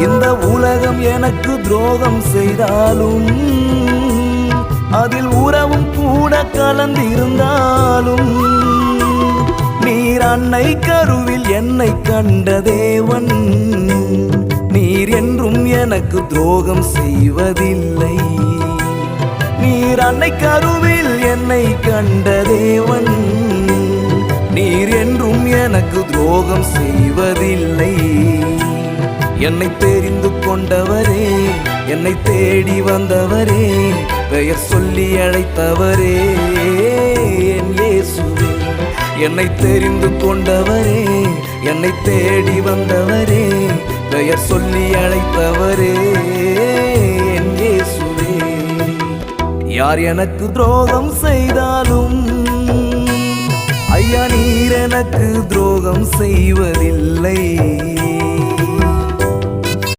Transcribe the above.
இந்த உலகம் எனக்கு துரோகம் செய்தாலும், அதில் உறவும் கூட கலந்திருந்தாலும், நீர் அன்னை கருவில் என்னை கண்ட தேவன், நீர் என்றும் எனக்கு துரோகம் செய்வதில்லை. நீர் அன்னை கருவில் என்னை கண்ட தேவன், நீர் என்றும் எனக்கு துரோகம் செய்வதில்லை. என்னை தெரிந்து கொண்டவரே, என்னை தேடி வந்தவரே, பெயர் சொல்லி அழைத்தவரே என் இயேசுவே. என்னை தெரிந்து கொண்டவரே, என்னை தேடி வந்தவரே, பெயர் சொல்லி அழைத்தவரே என் இயேசுவே. யார் எனக்கு துரோகம் செய்தாலும் ஐயா, நீர் எனக்கு துரோகம் செய்வதில்லை.